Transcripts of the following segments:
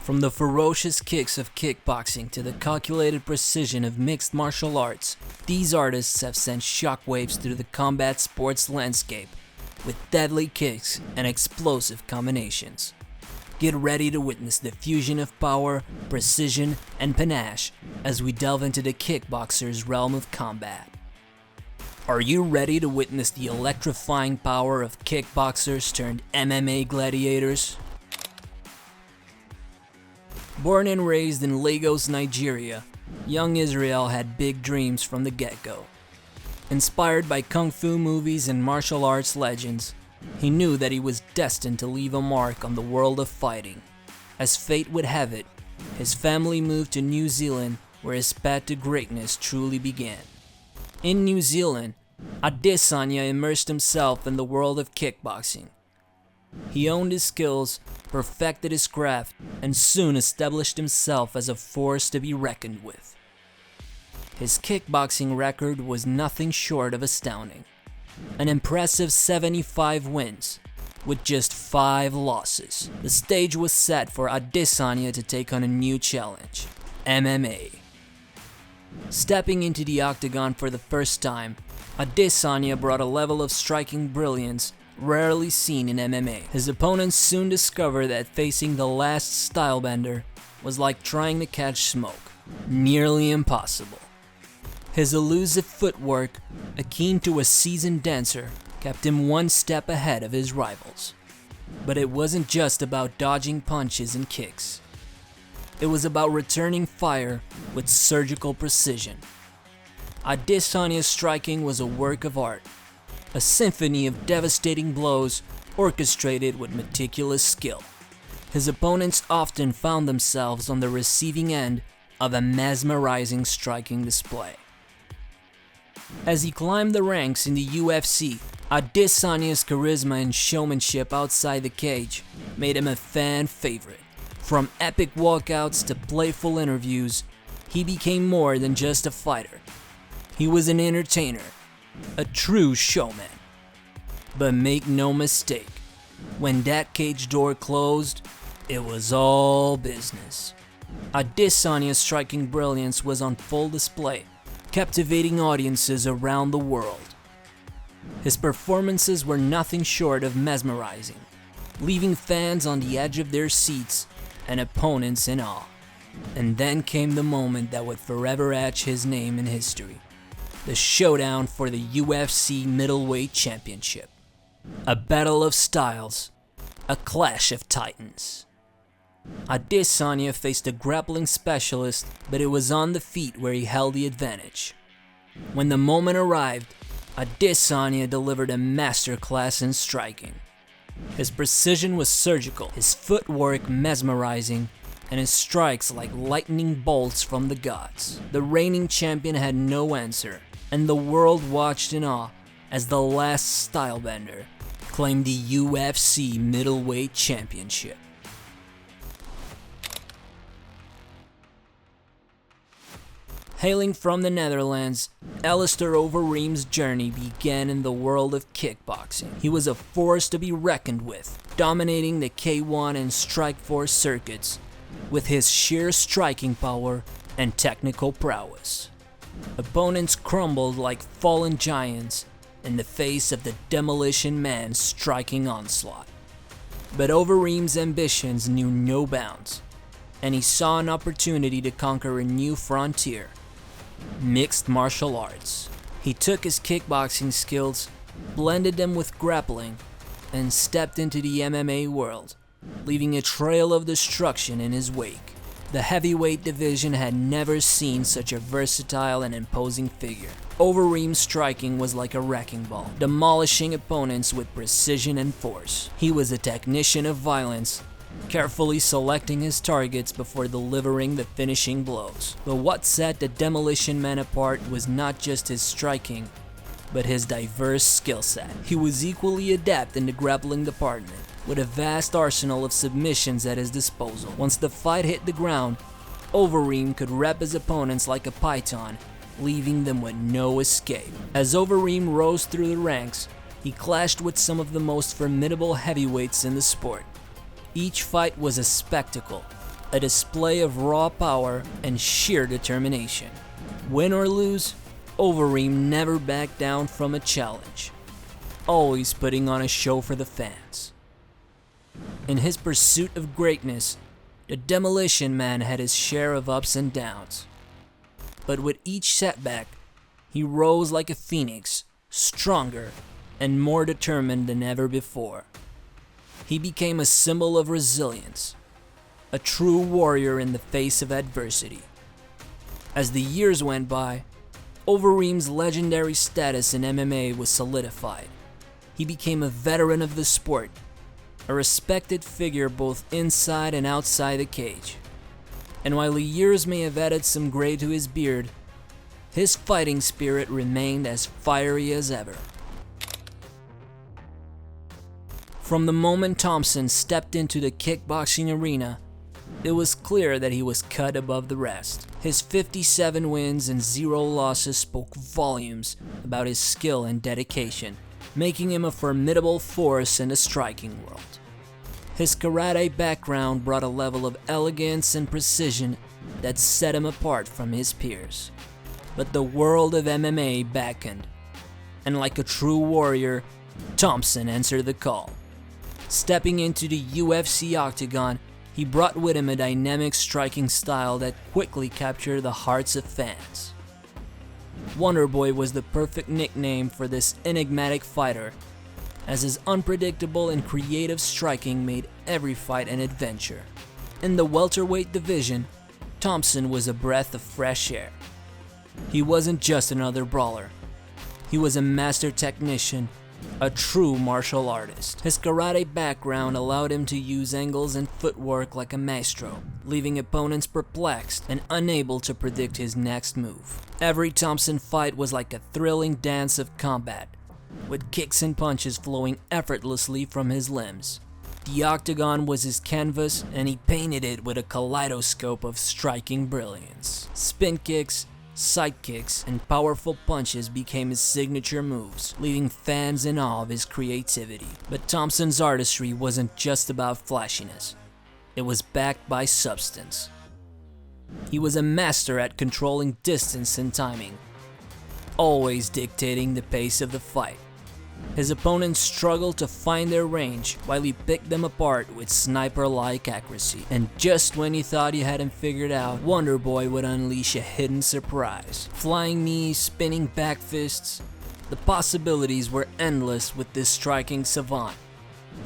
From the ferocious kicks of kickboxing to the calculated precision of mixed martial arts, these artists have sent shockwaves through the combat sports landscape with deadly kicks and explosive combinations. Get ready to witness the fusion of power, precision, and panache as we delve into the kickboxer's realm of combat. Are you ready to witness the electrifying power of kickboxers turned MMA gladiators? Born and raised in Lagos, Nigeria, young Israel had big dreams from the get-go. Inspired by kung fu movies and martial arts legends, he knew that he was destined to leave a mark on the world of fighting. As fate would have it, his family moved to New Zealand, where his path to greatness truly began. In New Zealand, Adesanya immersed himself in the world of kickboxing. He honed his skills, perfected his craft, and soon established himself as a force to be reckoned with. His kickboxing record was nothing short of astounding. An impressive 75 wins, with just 5 losses. The stage was set for Adesanya to take on a new challenge, MMA. Stepping into the octagon for the first time, Adesanya brought a level of striking brilliance rarely seen in MMA. His opponents soon discovered that facing the last stylebender was like trying to catch smoke, nearly impossible. His elusive footwork, akin to a seasoned dancer, kept him one step ahead of his rivals. But it wasn't just about dodging punches and kicks. It was about returning fire with surgical precision. Adesanya's striking was a work of art, a symphony of devastating blows orchestrated with meticulous skill. His opponents often found themselves on the receiving end of a mesmerizing striking display. As he climbed the ranks in the UFC, Adesanya's charisma and showmanship outside the cage made him a fan favorite. From epic walkouts to playful interviews, he became more than just a fighter. He was an entertainer, a true showman. But make no mistake, when that cage door closed, it was all business. Adesanya's striking brilliance was on full display, captivating audiences around the world. His performances were nothing short of mesmerizing, leaving fans on the edge of their seats and opponents in awe. And then came the moment that would forever etch his name in history. The showdown for the UFC Middleweight Championship. A battle of styles, a clash of titans. Adesanya faced a grappling specialist, but it was on the feet where he held the advantage. When the moment arrived, Adesanya delivered a masterclass in striking. His precision was surgical, his footwork mesmerizing, and his strikes like lightning bolts from the gods. The reigning champion had no answer, and the world watched in awe as the last stylebender claimed the UFC Middleweight Championship. Hailing from the Netherlands, Alistair Overeem's journey began in the world of kickboxing. He was a force to be reckoned with, dominating the K1 and Strikeforce circuits with his sheer striking power and technical prowess. Opponents crumbled like fallen giants in the face of the Demolition Man's striking onslaught. But Overeem's ambitions knew no bounds, and he saw an opportunity to conquer a new frontier: mixed martial arts. He took his kickboxing skills, blended them with grappling, and stepped into the MMA world, leaving a trail of destruction in his wake. The heavyweight division had never seen such a versatile and imposing figure. Overeem's striking was like a wrecking ball, demolishing opponents with precision and force. He was a technician of violence, carefully selecting his targets before delivering the finishing blows. But what set the Demolition Man apart was not just his striking, but his diverse skill set. He was equally adept in the grappling department, with a vast arsenal of submissions at his disposal. Once the fight hit the ground, Overeem could wrap his opponents like a python, leaving them with no escape. As Overeem rose through the ranks, he clashed with some of the most formidable heavyweights in the sport. Each fight was a spectacle, a display of raw power and sheer determination. Win or lose, Overeem never backed down from a challenge, always putting on a show for the fans. In his pursuit of greatness, the Demolition Man had his share of ups and downs. But with each setback, he rose like a phoenix, stronger and more determined than ever before. He became a symbol of resilience, a true warrior in the face of adversity. As the years went by, Overeem's legendary status in MMA was solidified. He became a veteran of the sport, a respected figure both inside and outside the cage. And while the years may have added some gray to his beard, his fighting spirit remained as fiery as ever. From the moment Thompson stepped into the kickboxing arena, it was clear that he was cut above the rest. His 57 wins and 0 losses spoke volumes about his skill and dedication, making him a formidable force in the striking world. His karate background brought a level of elegance and precision that set him apart from his peers. But the world of MMA beckoned, and like a true warrior, Thompson answered the call. Stepping into the UFC octagon, he brought with him a dynamic striking style that quickly captured the hearts of fans. Wonderboy was the perfect nickname for this enigmatic fighter, as his unpredictable and creative striking made every fight an adventure. In the welterweight division, Thompson was a breath of fresh air. He wasn't just another brawler. He was a master technician, a true martial artist. His karate background allowed him to use angles and footwork like a maestro, leaving opponents perplexed and unable to predict his next move. Every Thompson fight was like a thrilling dance of combat, with kicks and punches flowing effortlessly from his limbs. The octagon was his canvas, and he painted it with a kaleidoscope of striking brilliance. Spin kicks, side kicks, and powerful punches became his signature moves, leaving fans in awe of his creativity. But Thompson's artistry wasn't just about flashiness. It was backed by substance. He was a master at controlling distance and timing, always dictating the pace of the fight. His opponents struggled to find their range while he picked them apart with sniper-like accuracy. And just when you thought you had him figured out, Wonderboy would unleash a hidden surprise. Flying knees, spinning back fists, the possibilities were endless with this striking savant.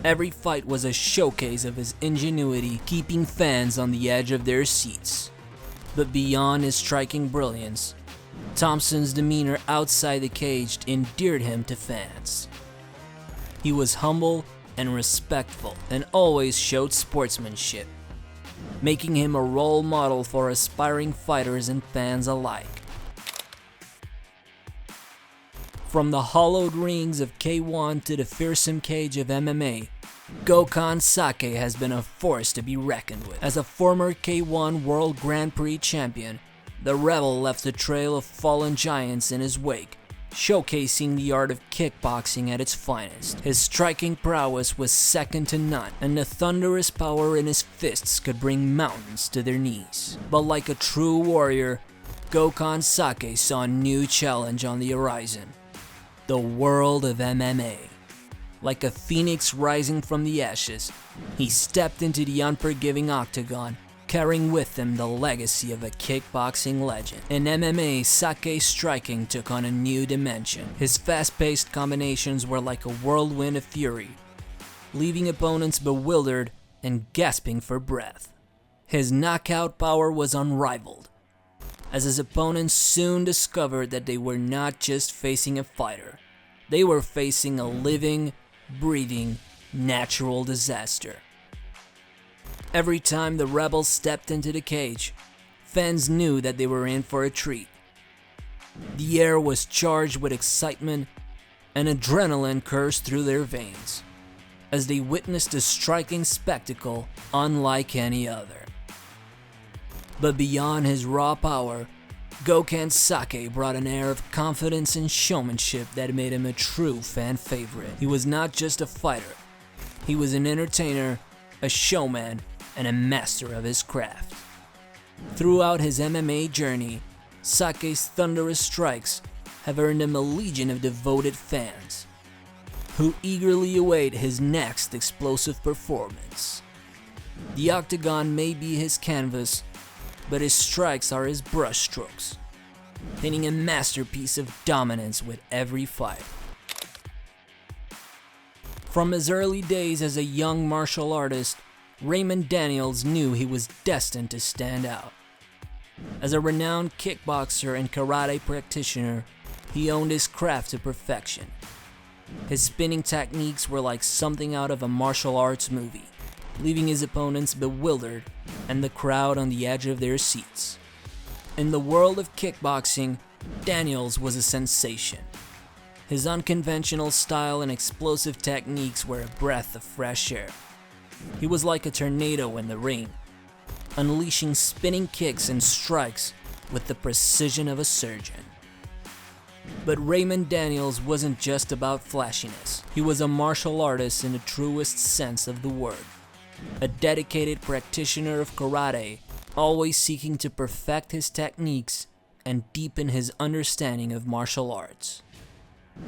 Every fight was a showcase of his ingenuity, keeping fans on the edge of their seats. But beyond his striking brilliance, Thompson's demeanor outside the cage endeared him to fans. He was humble and respectful, and always showed sportsmanship, making him a role model for aspiring fighters and fans alike. From the hollowed rings of K1 to the fearsome cage of MMA, Gokhan Saki has been a force to be reckoned with. As a former K1 World Grand Prix champion, the Rebel left a trail of fallen giants in his wake, showcasing the art of kickboxing at its finest. His striking prowess was second to none, and the thunderous power in his fists could bring mountains to their knees. But like a true warrior, Gokhan Saki saw a new challenge on the horizon: the world of MMA. Like a phoenix rising from the ashes, he stepped into the unforgiving octagon, carrying with him the legacy of a kickboxing legend. In MMA, Saki's striking took on a new dimension. His fast-paced combinations were like a whirlwind of fury, leaving opponents bewildered and gasping for breath. His knockout power was unrivaled, as his opponents soon discovered that they were not just facing a fighter, they were facing a living, breathing, natural disaster. Every time the Rebels stepped into the cage, fans knew that they were in for a treat. The air was charged with excitement, and adrenaline coursed through their veins as they witnessed a striking spectacle unlike any other. But beyond his raw power, Gokhan Saki brought an air of confidence and showmanship that made him a true fan favorite. He was not just a fighter, he was an entertainer, a showman, and a master of his craft. Throughout his MMA journey, Saki's thunderous strikes have earned him a legion of devoted fans, who eagerly await his next explosive performance. The octagon may be his canvas, but his strikes are his brushstrokes, painting a masterpiece of dominance with every fight. From his early days as a young martial artist, Raymond Daniels knew he was destined to stand out. As a renowned kickboxer and karate practitioner, he owned his craft to perfection. His spinning techniques were like something out of a martial arts movie, leaving his opponents bewildered and the crowd on the edge of their seats. In the world of kickboxing, Daniels was a sensation. His unconventional style and explosive techniques were a breath of fresh air. He was like a tornado in the ring, unleashing spinning kicks and strikes with the precision of a surgeon. But Raymond Daniels wasn't just about flashiness. He was a martial artist in the truest sense of the word. A dedicated practitioner of karate, always seeking to perfect his techniques and deepen his understanding of martial arts.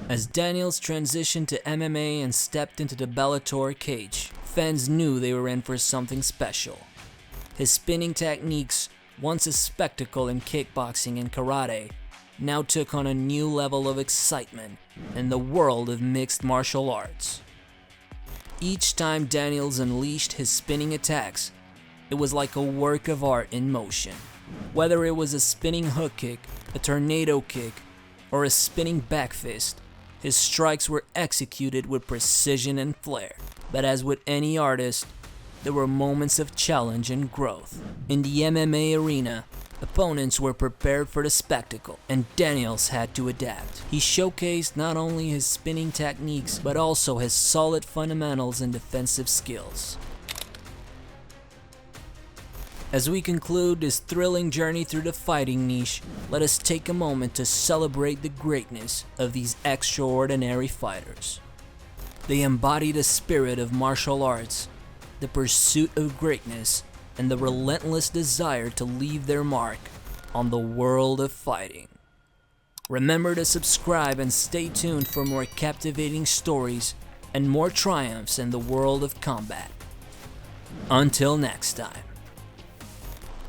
As Daniels transitioned to MMA and stepped into the Bellator cage, fans knew they were in for something special. His spinning techniques, once a spectacle in kickboxing and karate, now took on a new level of excitement in the world of mixed martial arts. Each time Daniels unleashed his spinning attacks, it was like a work of art in motion. Whether it was a spinning hook kick, a tornado kick, or a spinning back fist, his strikes were executed with precision and flair. But as with any artist, there were moments of challenge and growth. In the MMA arena, opponents were prepared for the spectacle, and Daniels had to adapt. He showcased not only his spinning techniques, but also his solid fundamentals and defensive skills. As we conclude this thrilling journey through the fighting niche, let us take a moment to celebrate the greatness of these extraordinary fighters. They embody the spirit of martial arts, the pursuit of greatness, and the relentless desire to leave their mark on the world of fighting. Remember to subscribe and stay tuned for more captivating stories and more triumphs in the world of combat. Until next time.